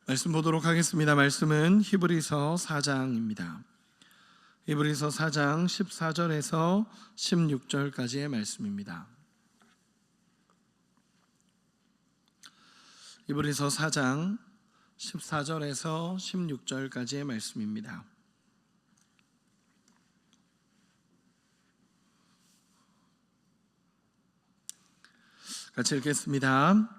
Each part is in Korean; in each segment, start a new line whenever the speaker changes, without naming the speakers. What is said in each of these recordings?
말씀 보도록 하겠습니다. 말씀은 히브리서 4장입니다. 히브리서 4장 14절에서 16절까지의 말씀입니다. 히브리서 4장 14절에서 16절까지의 말씀입니다. 같이 읽겠습니다.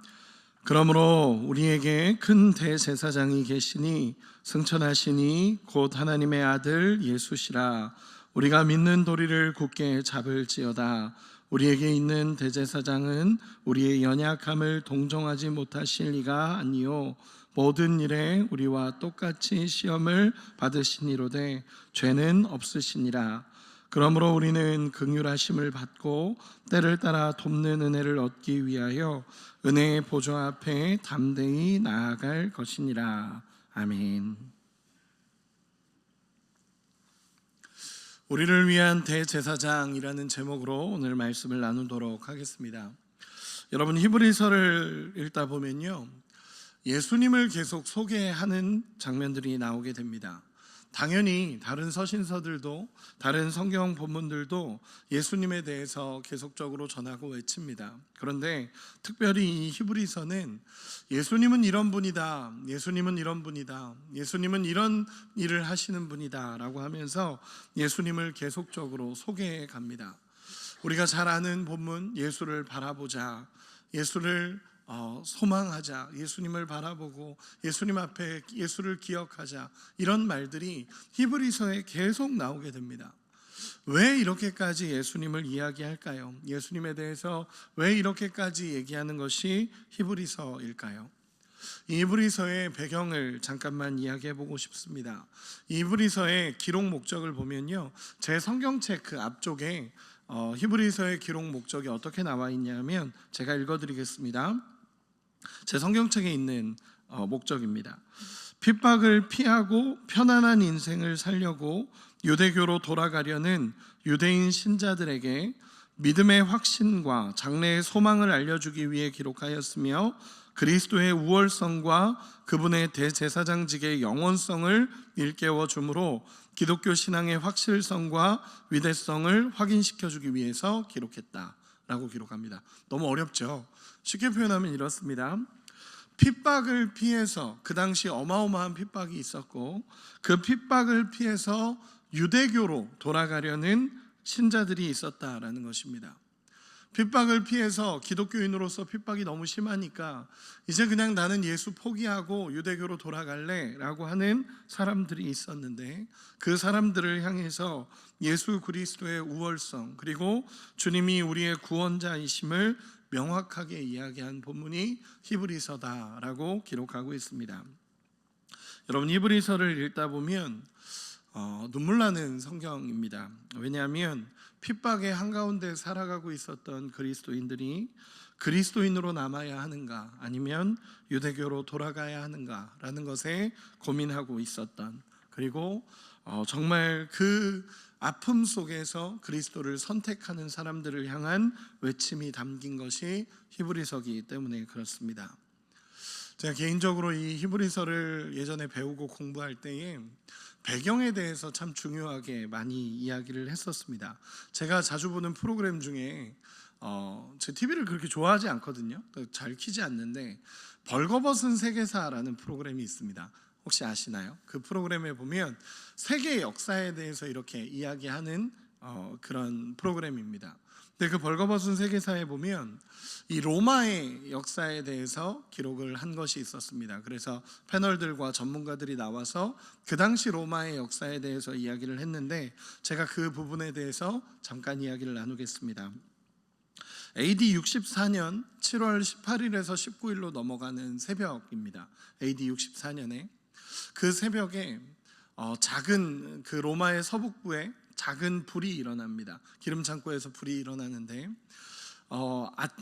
그러므로 우리에게 큰 대제사장이 계시니 승천하시니 곧 하나님의 아들 예수시라. 우리가 믿는 도리를 굳게 잡을지어다. 우리에게 있는 대제사장은 우리의 연약함을 동정하지 못하실 리가 아니요 모든 일에 우리와 똑같이 시험을 받으시니로되 죄는 없으시니라. 그러므로 우리는 긍휼하심을 받고 때를 따라 돕는 은혜를 얻기 위하여 은혜의 보좌 앞에 담대히 나아갈 것이니라. 아멘. 우리를 위한 대제사장이라는 제목으로 오늘 말씀을 나누도록 하겠습니다. 여러분, 히브리서를 읽다 보면요, 예수님을 계속 소개하는 장면들이 나오게 됩니다. 당연히 다른 서신서들도, 다른 성경 본문들도 예수님에 대해서 계속적으로 전하고 외칩니다. 그런데 특별히 이 히브리서는 예수님은 이런 분이다, 예수님은 이런 분이다, 예수님은 이런 일을 하시는 분이다 라고 하면서 예수님을 계속적으로 소개해 갑니다. 우리가 잘 아는 본문, 예수를 바라보자, 예수를 소망하자, 예수님을 바라보고 예수님 앞에 예수를 기억하자, 이런 말들이 히브리서에 계속 나오게 됩니다. 왜 이렇게까지 예수님을 이야기할까요? 예수님에 대해서 왜 이렇게까지 얘기하는 것이 히브리서일까요? 이 히브리서의 배경을 잠깐만 이야기해 보고 싶습니다. 이 히브리서의 기록 목적을 보면요, 제 성경책 그 앞쪽에 히브리서의 기록 목적이 어떻게 나와 있냐면, 제가 읽어드리겠습니다. 제 성경책에 있는 목적입니다. 핍박을 피하고 편안한 인생을 살려고 유대교로 돌아가려는 유대인 신자들에게 믿음의 확신과 장래의 소망을 알려주기 위해 기록하였으며, 그리스도의 우월성과 그분의 대제사장직의 영원성을 일깨워 주므로 기독교 신앙의 확실성과 위대성을 확인시켜주기 위해서 기록했다라고 기록합니다. 너무 어렵죠? 쉽게 표현하면 이렇습니다. 핍박을 피해서, 그 당시 어마어마한 핍박이 있었고 그 핍박을 피해서 유대교로 돌아가려는 신자들이 있었다라는 것입니다. 핍박을 피해서 기독교인으로서 핍박이 너무 심하니까 이제 그냥 나는 예수 포기하고 유대교로 돌아갈래 라고 하는 사람들이 있었는데, 그 사람들을 향해서 예수 그리스도의 우월성, 그리고 주님이 우리의 구원자이심을 명확하게 이야기한 본문이 히브리서다라고 기록하고 있습니다. 여러분, 히브리서를 읽다 보면 눈물 나는 성경입니다. 왜냐하면 핍박의 한가운데 살아가고 있었던 그리스도인들이 그리스도인으로 남아야 하는가, 아니면 유대교로 돌아가야 하는가라는 것에 고민하고 있었던, 그리고 정말 그 아픔 속에서 그리스도를 선택하는 사람들을 향한 외침이 담긴 것이 히브리서이기 때문에 그렇습니다. 제가 개인적으로 이 히브리서를 예전에 배우고 공부할 때에 배경에 대해서 참 중요하게 많이 이야기를 했었습니다. 제가 자주 보는 프로그램 중에 제 TV를 그렇게 좋아하지 않거든요. 잘 키지 않는데 벌거벗은 세계사라는 프로그램이 있습니다. 혹시 아시나요? 그 프로그램에 보면 세계 역사에 대해서 이렇게 이야기하는 그런 프로그램입니다. 근데 그 벌거벗은 세계사에 보면 이 로마의 역사에 대해서 기록을 한 것이 있었습니다. 그래서 패널들과 전문가들이 나와서 그 당시 로마의 역사에 대해서 이야기를 했는데, 제가 그 부분에 대해서 잠깐 이야기를 나누겠습니다. AD 64년 7월 18일에서 19일로 넘어가는 새벽입니다. AD 64년에 그 새벽에 작은 그 로마의 서북부에 작은 불이 일어납니다. 기름 창고에서 불이 일어나는데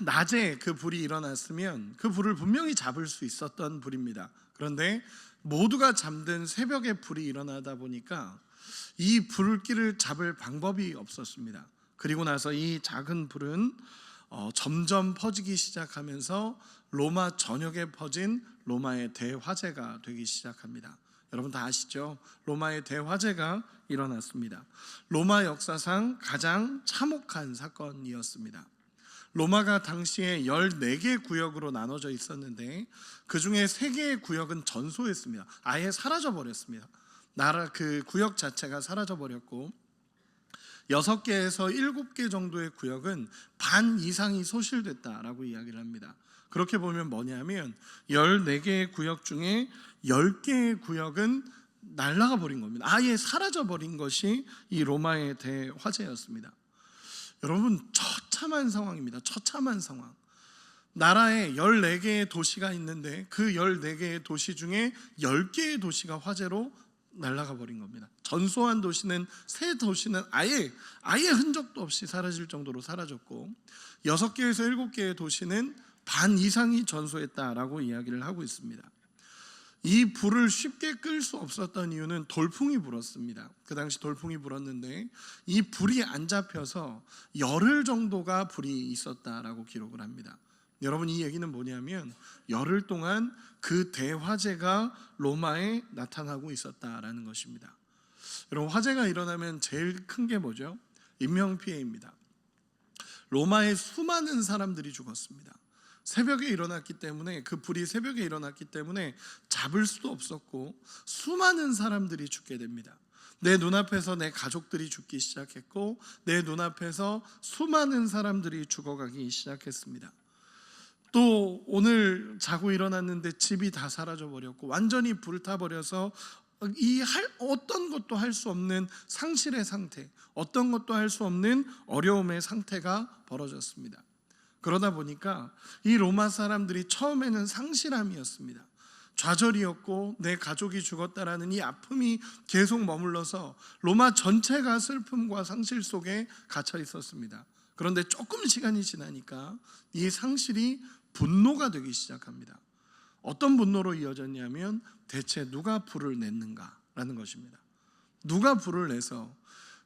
낮에 그 불이 일어났으면 그 불을 분명히 잡을 수 있었던 불입니다. 그런데 모두가 잠든 새벽에 불이 일어나다 보니까 이 불길을 잡을 방법이 없었습니다. 그리고 나서 이 작은 불은 점점 퍼지기 시작하면서 로마 전역에 퍼진 로마의 대화재가 되기 시작합니다. 여러분 다 아시죠? 로마의 대화재가 일어났습니다. 로마 역사상 가장 참혹한 사건이었습니다. 로마가 당시에 14개 구역으로 나눠져 있었는데 그 중에 3개의 구역은 전소했습니다. 아예 사라져버렸습니다. 나라 그 구역 자체가 사라져버렸고 6개에서 7개 정도의 구역은 반 이상이 소실됐다라고 이야기를 합니다. 그렇게 보면 뭐냐면 14개의 구역 중에 10개의 구역은 날아가 버린 겁니다. 아예 사라져 버린 것이 이 로마의 대화재였습니다. 여러분 처참한 상황입니다. 처참한 상황. 나라에 14개의 도시가 있는데 그 14개의 도시 중에 10개의 도시가 화재로 날아가 버린 겁니다. 전소한 도시는, 새 도시는 아예 흔적도 없이 사라질 정도로 사라졌고 6개에서 7개의 도시는 반 이상이 전소했다라고 이야기를 하고 있습니다. 이 불을 쉽게 끌 수 없었던 이유는 돌풍이 불었습니다. 그 당시 돌풍이 불었는데 이 불이 안 잡혀서 열흘 정도가 불이 있었다라고 기록을 합니다. 여러분 이 얘기는 뭐냐면 열흘 동안 그 대화재가 로마에 나타나고 있었다라는 것입니다. 여러분 화재가 일어나면 제일 큰 게 뭐죠? 인명피해입니다. 로마에 수많은 사람들이 죽었습니다. 새벽에 일어났기 때문에, 그 불이 새벽에 일어났기 때문에 잡을 수도 없었고 수많은 사람들이 죽게 됩니다. 내 눈앞에서 내 가족들이 죽기 시작했고 내 눈앞에서 수많은 사람들이 죽어가기 시작했습니다. 또 오늘 자고 일어났는데 집이 다 사라져 버렸고 완전히 불타버려서 어떤 것도 할 수 없는 상실의 상태, 어떤 것도 할 수 없는 어려움의 상태가 벌어졌습니다. 그러다 보니까 이 로마 사람들이 처음에는 상실함이었습니다. 좌절이었고 내 가족이 죽었다라는 이 아픔이 계속 머물러서 로마 전체가 슬픔과 상실 속에 갇혀 있었습니다. 그런데 조금 시간이 지나니까 이 상실이 분노가 되기 시작합니다. 어떤 분노로 이어졌냐면 대체 누가 불을 냈는가라는 것입니다. 누가 불을 내서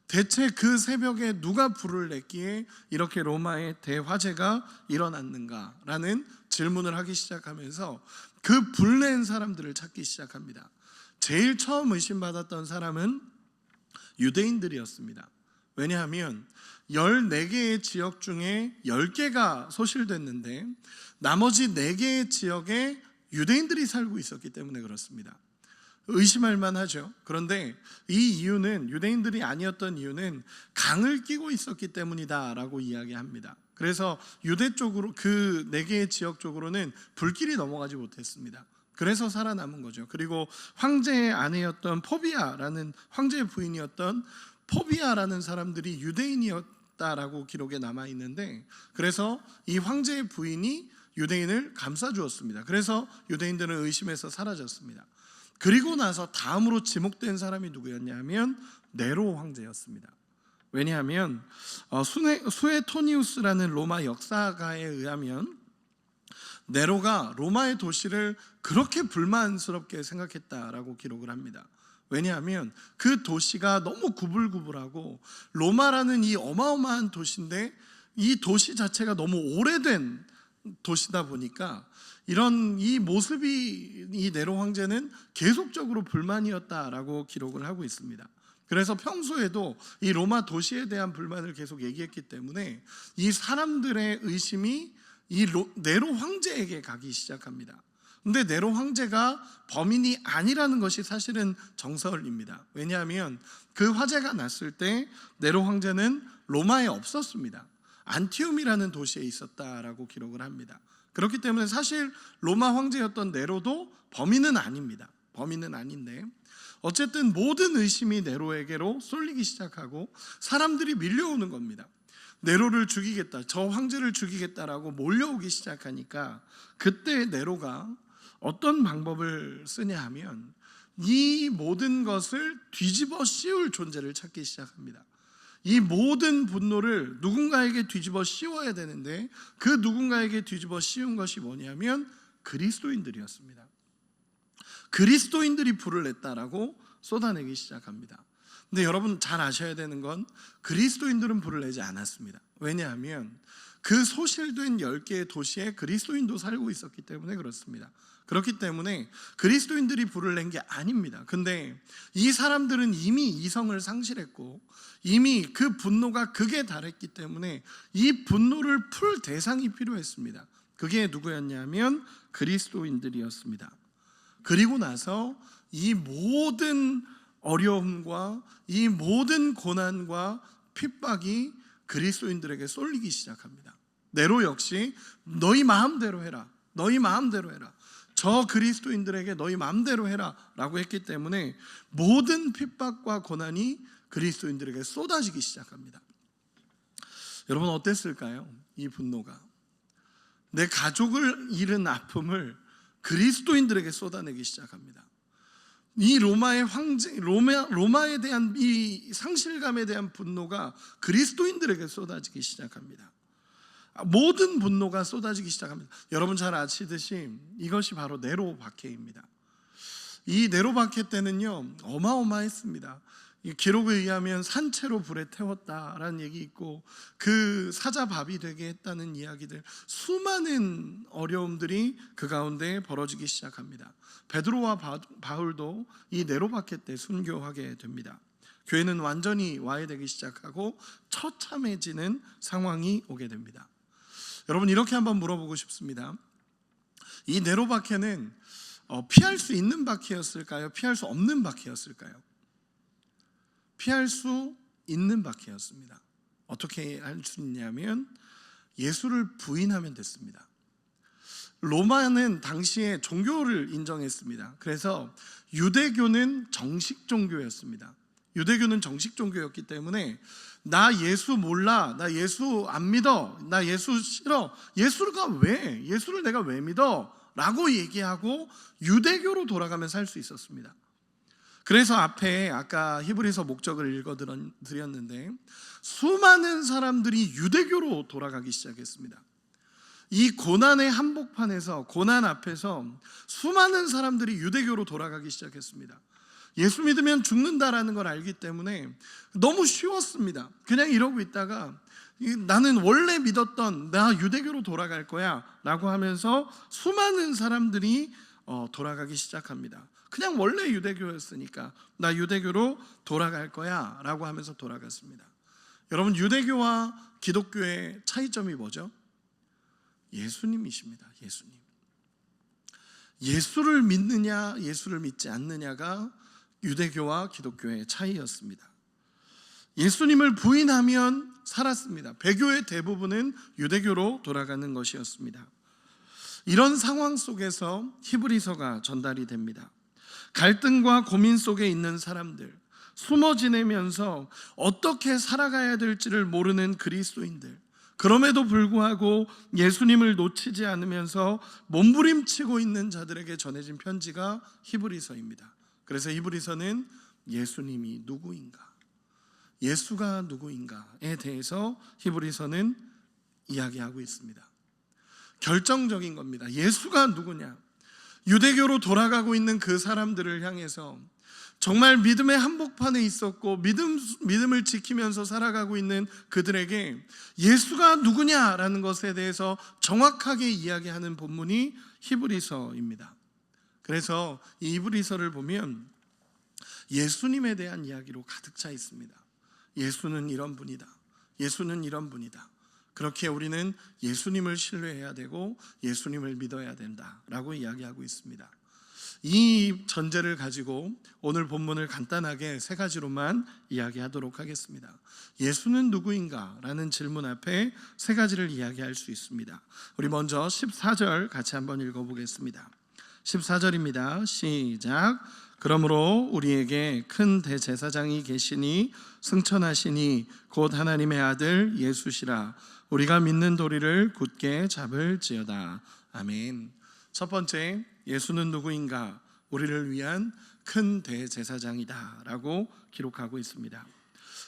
대체 그 새벽에 누가 불을 냈기에 이렇게 로마의 대화재가 일어났는가라는 질문을 하기 시작하면서 그 불낸 사람들을 찾기 시작합니다. 제일 처음 의심받았던 사람은 유대인들이었습니다. 왜냐하면 14개의 지역 중에 10개가 소실됐는데 나머지 4개의 지역에 유대인들이 살고 있었기 때문에 그렇습니다. 의심할 만하죠. 그런데 이 이유는, 유대인들이 아니었던 이유는 강을 끼고 있었기 때문이다라고 이야기합니다. 그래서 유대 쪽으로, 그 4개의 지역 쪽으로는 불길이 넘어가지 못했습니다. 그래서 살아남은 거죠. 그리고 황제의 아내였던 포비아라는, 황제의 부인이었던 포비아라는 사람들이 유대인이었다라고 기록에 남아 있는데, 그래서 이 황제의 부인이 유대인을 감싸주었습니다. 그래서 유대인들은 의심해서 사라졌습니다. 그리고 나서 다음으로 지목된 사람이 누구였냐면 네로 황제였습니다. 왜냐하면 수에토니우스라는 로마 역사가에 의하면 네로가 로마의 도시를 그렇게 불만스럽게 생각했다라고 기록을 합니다. 왜냐하면 그 도시가 너무 구불구불하고 로마라는 이 어마어마한 도시인데 이 도시 자체가 너무 오래된 도시다 보니까 이런 이 모습이, 이 네로 황제는 계속적으로 불만이었다라고 기록을 하고 있습니다. 그래서 평소에도 이 로마 도시에 대한 불만을 계속 얘기했기 때문에 이 사람들의 의심이 이 네로 황제에게 가기 시작합니다. 근데 네로 황제가 범인이 아니라는 것이 사실은 정설입니다. 왜냐하면 그 화재가 났을 때 네로 황제는 로마에 없었습니다. 안티움이라는 도시에 있었다라고 기록을 합니다. 그렇기 때문에 사실 로마 황제였던 네로도 범인은 아닙니다. 범인은 아닌데 어쨌든 모든 의심이 네로에게로 쏠리기 시작하고 사람들이 밀려오는 겁니다. 네로를 죽이겠다, 저 황제를 죽이겠다라고 몰려오기 시작하니까 그때 네로가 어떤 방법을 쓰냐 하면 이 모든 것을 뒤집어 씌울 존재를 찾기 시작합니다. 이 모든 분노를 누군가에게 뒤집어 씌워야 되는데 그 누군가에게 뒤집어 씌운 것이 뭐냐면 그리스도인들이었습니다. 그리스도인들이 불을 냈다라고 쏟아내기 시작합니다. 근데 여러분 잘 아셔야 되는 건 그리스도인들은 불을 내지 않았습니다. 왜냐하면 그 소실된 10개의 도시에 그리스도인도 살고 있었기 때문에 그렇습니다. 그렇기 때문에 그리스도인들이 불을 낸 게 아닙니다. 근데 이 사람들은 이미 이성을 상실했고 이미 그 분노가 극에 달했기 때문에 이 분노를 풀 대상이 필요했습니다. 그게 누구였냐면 그리스도인들이었습니다. 그리고 나서 이 모든 어려움과 이 모든 고난과 핍박이 그리스도인들에게 쏠리기 시작합니다. 네로 역시 너희 마음대로 해라, 너희 마음대로 해라, 저 그리스도인들에게 너희 마음대로 해라 라고 했기 때문에 모든 핍박과 고난이 그리스도인들에게 쏟아지기 시작합니다. 여러분 어땠을까요? 이 분노가 내 가족을 잃은 아픔을 그리스도인들에게 쏟아내기 시작합니다. 이 로마의 황제, 로마에 대한 이 상실감에 대한 분노가 그리스도인들에게 쏟아지기 시작합니다. 모든 분노가 쏟아지기 시작합니다. 여러분 잘 아시듯이 이것이 바로 네로 박해입니다. 이 네로 박해 때는요 어마어마했습니다. 기록에 의하면 산채로 불에 태웠다라는 얘기 있고 그 사자밥이 되게 했다는 이야기들, 수많은 어려움들이 그 가운데 벌어지기 시작합니다. 베드로와 바울도 이 네로 박해 때 순교하게 됩니다. 교회는 완전히 와해되기 시작하고 처참해지는 상황이 오게 됩니다. 여러분 이렇게 한번 물어보고 싶습니다. 이 네로 박해는 피할 수 있는 박해였을까요? 피할 수 없는 박해였을까요? 피할 수 있는 박해였습니다. 어떻게 할 수 있냐면 예수를 부인하면 됐습니다. 로마는 당시에 종교를 인정했습니다. 그래서 유대교는 정식 종교였습니다. 유대교는 정식 종교였기 때문에 나 예수 몰라, 나 예수 안 믿어, 나 예수 싫어, 예수를 내가 왜 믿어? 라고 얘기하고 유대교로 돌아가면 살 수 있었습니다. 그래서 앞에 아까 히브리서 목적을 읽어드렸는데 수많은 사람들이 유대교로 돌아가기 시작했습니다. 이 고난의 한복판에서, 고난 앞에서 수많은 사람들이 유대교로 돌아가기 시작했습니다. 예수 믿으면 죽는다라는 걸 알기 때문에 너무 쉬웠습니다. 그냥 이러고 있다가 나는 원래 믿었던 나 유대교로 돌아갈 거야 라고 하면서 수많은 사람들이 돌아가기 시작합니다. 그냥 원래 유대교였으니까 나 유대교로 돌아갈 거야 라고 하면서 돌아갔습니다. 여러분 유대교와 기독교의 차이점이 뭐죠? 예수님이십니다. 예수님. 예수를 믿느냐 예수를 믿지 않느냐가 유대교와 기독교의 차이였습니다. 예수님을 부인하면 살았습니다. 배교의 대부분은 유대교로 돌아가는 것이었습니다. 이런 상황 속에서 히브리서가 전달이 됩니다. 갈등과 고민 속에 있는 사람들, 숨어 지내면서 어떻게 살아가야 될지를 모르는 그리스도인들, 그럼에도 불구하고 예수님을 놓치지 않으면서 몸부림치고 있는 자들에게 전해진 편지가 히브리서입니다. 그래서 히브리서는 예수님이 누구인가, 예수가 누구인가에 대해서 히브리서는 이야기하고 있습니다. 결정적인 겁니다. 예수가 누구냐? 유대교로 돌아가고 있는 그 사람들을 향해서 정말 믿음의 한복판에 있었고 믿음을 지키면서 살아가고 있는 그들에게 예수가 누구냐라는 것에 대해서 정확하게 이야기하는 본문이 히브리서입니다. 그래서 이 히브리서를 보면 예수님에 대한 이야기로 가득 차 있습니다. 예수는 이런 분이다. 예수는 이런 분이다. 그렇게 우리는 예수님을 신뢰해야 되고 예수님을 믿어야 된다라고 이야기하고 있습니다. 이 전제를 가지고 오늘 본문을 간단하게 세 가지로만 이야기하도록 하겠습니다. 예수는 누구인가? 라는 질문 앞에 세 가지를 이야기할 수 있습니다. 우리 먼저 14절 같이 한번 읽어보겠습니다. 14절입니다. 시작. 그러므로 우리에게 큰 대제사장이 계시니 승천하시니 곧 하나님의 아들 예수시라. 우리가 믿는 도리를 굳게 잡을지어다. 아멘. 첫 번째, 예수는 누구인가? 우리를 위한 큰 대제사장이다 라고 기록하고 있습니다.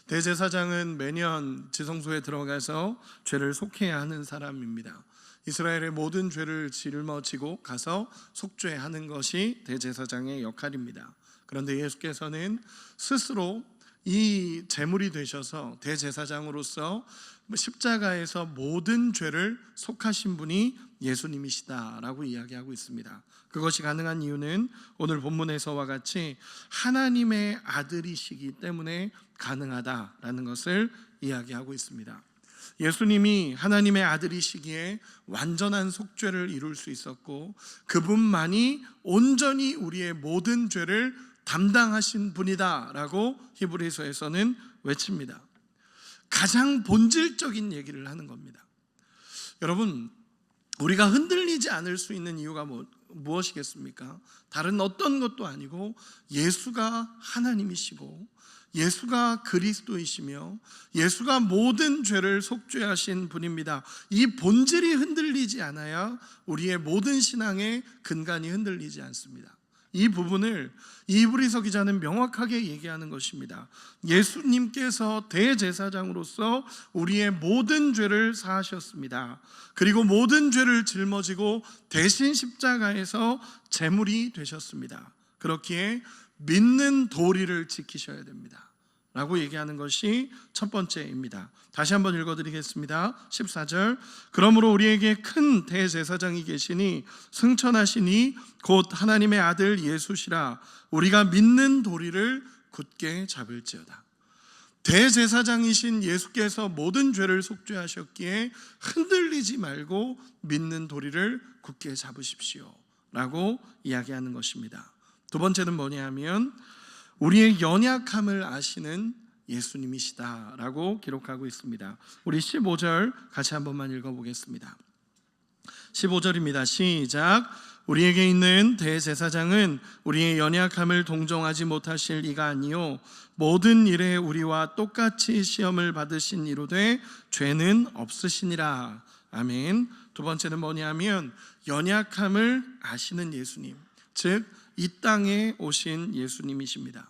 대제사장은 매년 지성소에 들어가서 죄를 속해야 하는 사람입니다. 이스라엘의 모든 죄를 짊어지고 가서 속죄하는 것이 대제사장의 역할입니다. 그런데 예수께서는 스스로 이 제물이 되셔서 대제사장으로서 십자가에서 모든 죄를 속하신 분이 예수님이시다라고 이야기하고 있습니다. 그것이 가능한 이유는 오늘 본문에서와 같이 하나님의 아들이시기 때문에 가능하다라는 것을 이야기하고 있습니다. 예수님이 하나님의 아들이시기에 완전한 속죄를 이룰 수 있었고, 그분만이 온전히 우리의 모든 죄를 담당하신 분이다라고 히브리서에서는 외칩니다. 가장 본질적인 얘기를 하는 겁니다. 여러분, 우리가 흔들리지 않을 수 있는 이유가 무엇이겠습니까? 다른 어떤 것도 아니고 예수가 하나님이시고 예수가 그리스도이시며 예수가 모든 죄를 속죄하신 분입니다. 이 본질이 흔들리지 않아야 우리의 모든 신앙의 근간이 흔들리지 않습니다. 이 부분을 히브리서 기자는 명확하게 얘기하는 것입니다. 예수님께서 대제사장으로서 우리의 모든 죄를 사하셨습니다. 그리고 모든 죄를 짊어지고 대신 십자가에서 제물이 되셨습니다. 그렇기에 믿는 도리를 지키셔야 됩니다 라고 얘기하는 것이 첫 번째입니다. 다시 한번 읽어드리겠습니다. 14절, 그러므로 우리에게 큰 대제사장이 계시니 승천하시니 곧 하나님의 아들 예수시라. 우리가 믿는 도리를 굳게 잡을지어다. 대제사장이신 예수께서 모든 죄를 속죄하셨기에 흔들리지 말고 믿는 도리를 굳게 잡으십시오 라고 이야기하는 것입니다. 두 번째는 뭐냐 하면 우리의 연약함을 아시는 예수님이시다라고 기록하고 있습니다. 우리 15절 같이 한 번만 읽어보겠습니다. 15절입니다. 시작. 우리에게 있는 대제사장은 우리의 연약함을 동정하지 못하실 이가 아니요 모든 일에 우리와 똑같이 시험을 받으신 이로되 죄는 없으시니라. 아멘. 두 번째는 뭐냐면 연약함을 아시는 예수님, 즉 이 땅에 오신 예수님이십니다.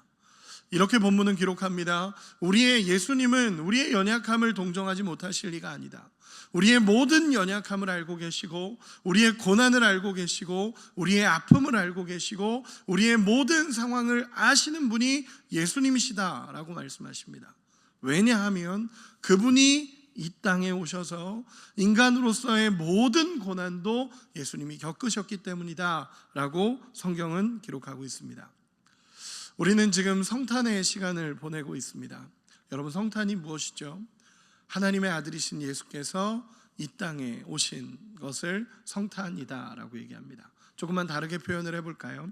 이렇게 본문은 기록합니다. 우리의 예수님은 우리의 연약함을 동정하지 못하실 리가 아니다. 우리의 모든 연약함을 알고 계시고 우리의 고난을 알고 계시고 우리의 아픔을 알고 계시고 우리의 모든 상황을 아시는 분이 예수님이시다라고 말씀하십니다. 왜냐하면 그분이 이 땅에 오셔서 인간으로서의 모든 고난도 예수님이 겪으셨기 때문이다 라고 성경은 기록하고 있습니다. 우리는 지금 성탄의 시간을 보내고 있습니다. 여러분, 성탄이 무엇이죠? 하나님의 아들이신 예수께서 이 땅에 오신 것을 성탄이다 라고 얘기합니다. 조금만 다르게 표현을 해볼까요?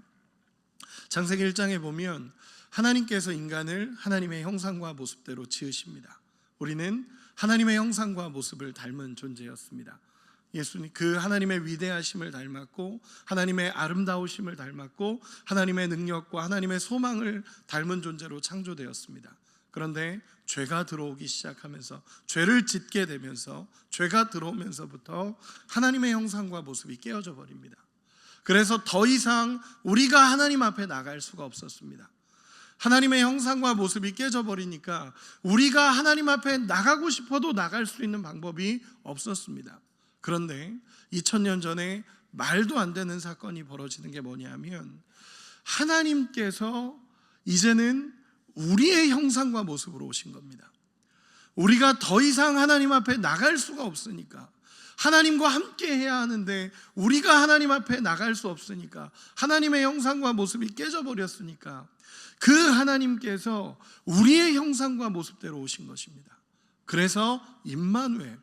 창세기 1장에 보면 하나님께서 인간을 하나님의 형상과 모습대로 지으십니다. 우리는 하나님의 형상과 모습을 닮은 존재였습니다. 예수님 그 하나님의 위대하심을 닮았고 하나님의 아름다우심을 닮았고 하나님의 능력과 하나님의 소망을 닮은 존재로 창조되었습니다. 그런데 죄가 들어오기 시작하면서 죄를 짓게 되면서 죄가 들어오면서부터 하나님의 형상과 모습이 깨어져 버립니다. 그래서 더 이상 우리가 하나님 앞에 나갈 수가 없었습니다. 하나님의 형상과 모습이 깨져버리니까 우리가 하나님 앞에 나가고 싶어도 나갈 수 있는 방법이 없었습니다. 그런데 2000년 전에 말도 안 되는 사건이 벌어지는 게 뭐냐면 하나님께서 이제는 우리의 형상과 모습으로 오신 겁니다. 우리가 더 이상 하나님 앞에 나갈 수가 없으니까, 하나님과 함께 해야 하는데 우리가 하나님 앞에 나갈 수 없으니까, 하나님의 형상과 모습이 깨져버렸으니까 그 하나님께서 우리의 형상과 모습대로 오신 것입니다. 그래서 임마누엘,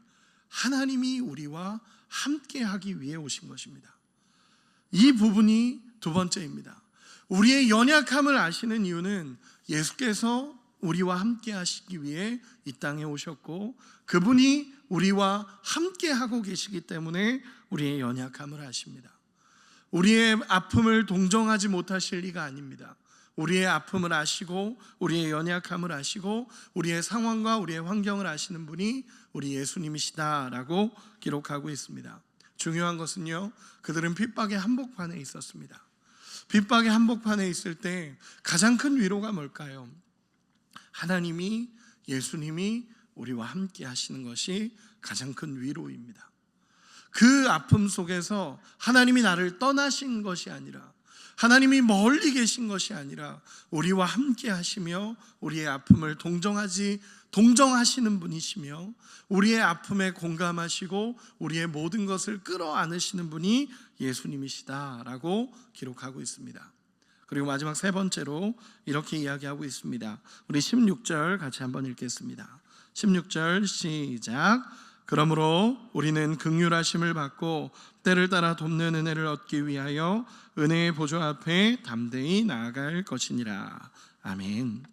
하나님이 우리와 함께 하기 위해 오신 것입니다. 이 부분이 두 번째입니다. 우리의 연약함을 아시는 이유는 예수께서 우리와 함께 하시기 위해 이 땅에 오셨고 그분이 우리와 함께 하고 계시기 때문에 우리의 연약함을 아십니다. 우리의 아픔을 동정하지 못하실 리가 아닙니다. 우리의 아픔을 아시고 우리의 연약함을 아시고 우리의 상황과 우리의 환경을 아시는 분이 우리 예수님이시다라고 기록하고 있습니다. 중요한 것은요, 그들은 핍박의 한복판에 있었습니다. 핍박의 한복판에 있을 때 가장 큰 위로가 뭘까요? 하나님이, 예수님이 우리와 함께 하시는 것이 가장 큰 위로입니다. 그 아픔 속에서 하나님이 나를 떠나신 것이 아니라 하나님이 멀리 계신 것이 아니라 우리와 함께 하시며 우리의 아픔을 동정하시는 분이시며 우리의 아픔에 공감하시고 우리의 모든 것을 끌어안으시는 분이 예수님이시다라고 기록하고 있습니다. 그리고 마지막 세 번째로 이렇게 이야기하고 있습니다. 우리 16절 같이 한번 읽겠습니다. 16절 시작. 그러므로 우리는 긍휼하심을 받고 때를 따라 돕는 은혜를 얻기 위하여 은혜의 보좌 앞에 담대히 나아갈 것이니라. 아멘.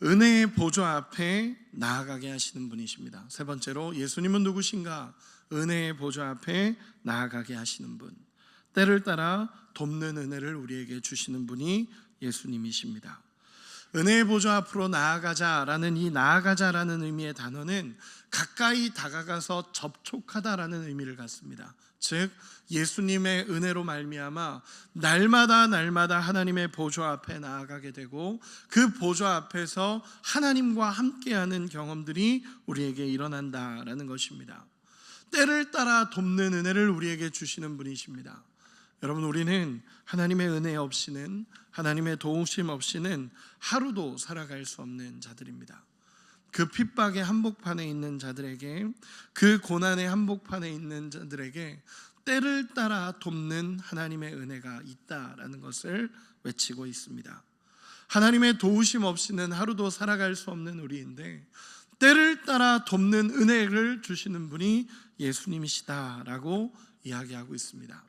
은혜의 보좌 앞에 나아가게 하시는 분이십니다. 세 번째로 예수님은 누구신가? 은혜의 보좌 앞에 나아가게 하시는 분, 때를 따라 돕는 은혜를 우리에게 주시는 분이 예수님이십니다. 은혜의 보좌 앞으로 나아가자라는 이 나아가자라는 의미의 단어는 가까이 다가가서 접촉하다라는 의미를 갖습니다. 즉 예수님의 은혜로 말미암아 날마다 하나님의 보좌 앞에 나아가게 되고 그 보좌 앞에서 하나님과 함께하는 경험들이 우리에게 일어난다라는 것입니다. 때를 따라 돕는 은혜를 우리에게 주시는 분이십니다. 여러분, 우리는 하나님의 은혜 없이는, 하나님의 도우심 없이는 하루도 살아갈 수 없는 자들입니다. 그 핍박의 한복판에 있는 자들에게, 그 고난의 한복판에 있는 자들에게 때를 따라 돕는 하나님의 은혜가 있다라는 것을 외치고 있습니다. 하나님의 도우심 없이는 하루도 살아갈 수 없는 우리인데 때를 따라 돕는 은혜를 주시는 분이 예수님이시다라고 이야기하고 있습니다.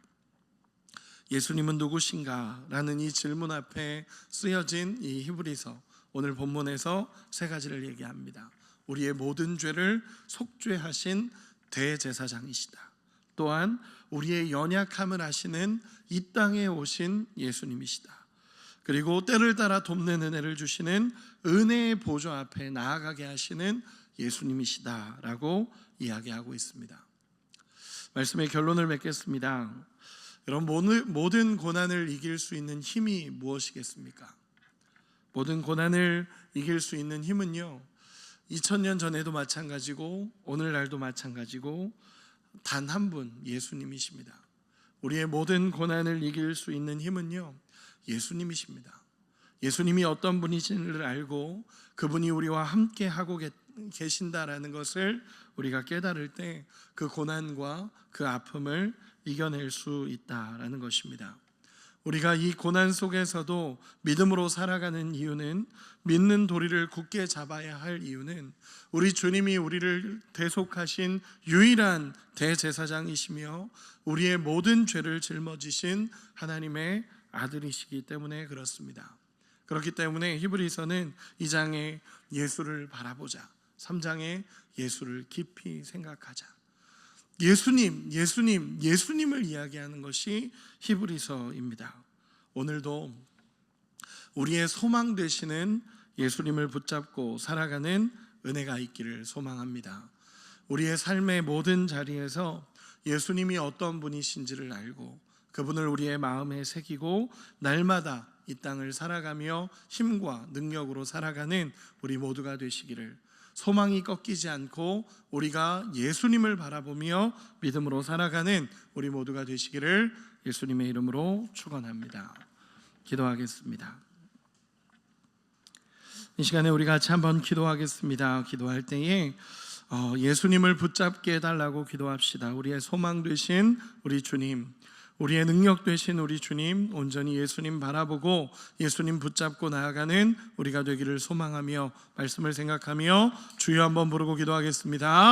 예수님은 누구신가? 라는 이 질문 앞에 쓰여진 이 히브리서, 오늘 본문에서 세 가지를 얘기합니다. 우리의 모든 죄를 속죄하신 대제사장이시다. 또한 우리의 연약함을 아시는 이 땅에 오신 예수님이시다. 그리고 때를 따라 돕는 은혜를 주시는 은혜의 보좌 앞에 나아가게 하시는 예수님이시다라고 이야기하고 있습니다. 말씀의 결론을 맺겠습니다. 여러분, 모든 고난을 이길 수 있는 힘이 무엇이겠습니까? 모든 고난을 이길 수 있는 힘은요, 2000년 전에도 마찬가지고 오늘날도 마찬가지고 단 한 분, 예수님이십니다. 우리의 모든 고난을 이길 수 있는 힘은요, 예수님이십니다. 예수님이 어떤 분이신지를 알고 그분이 우리와 함께 하고 계신다라는 것을 우리가 깨달을 때 그 고난과 그 아픔을 이겨낼 수 있다라는 것입니다. 우리가 이 고난 속에서도 믿음으로 살아가는 이유는, 믿는 도리를 굳게 잡아야 할 이유는 우리 주님이 우리를 대속하신 유일한 대제사장이시며 우리의 모든 죄를 짊어지신 하나님의 아들이시기 때문에 그렇습니다. 그렇기 때문에 히브리서는 2장에 예수를 바라보자, 3장에 예수를 깊이 생각하자, 예수님을 이야기하는 것이 히브리서입니다. 오늘도 우리의 소망 되시는 예수님을 붙잡고 살아가는 은혜가 있기를 소망합니다. 우리의 삶의 모든 자리에서 예수님이 어떤 분이신지를 알고 그분을 우리의 마음에 새기고 날마다 이 땅을 살아가며 힘과 능력으로 살아가는 우리 모두가 되시기를, 소망이 꺾이지 않고 우리가 예수님을 바라보며 믿음으로 살아가는 우리 모두가 되시기를 예수님의 이름으로 축원합니다. 기도하겠습니다. 이 시간에 우리 같이 한번 기도하겠습니다. 기도할 때에 예수님을 붙잡게 해달라고 기도합시다. 우리의 소망 되신 우리 주님, 우리의 능력 되신 우리 주님, 온전히 예수님 바라보고 예수님 붙잡고 나아가는 우리가 되기를 소망하며 말씀을 생각하며 주여 한번 부르고 기도하겠습니다.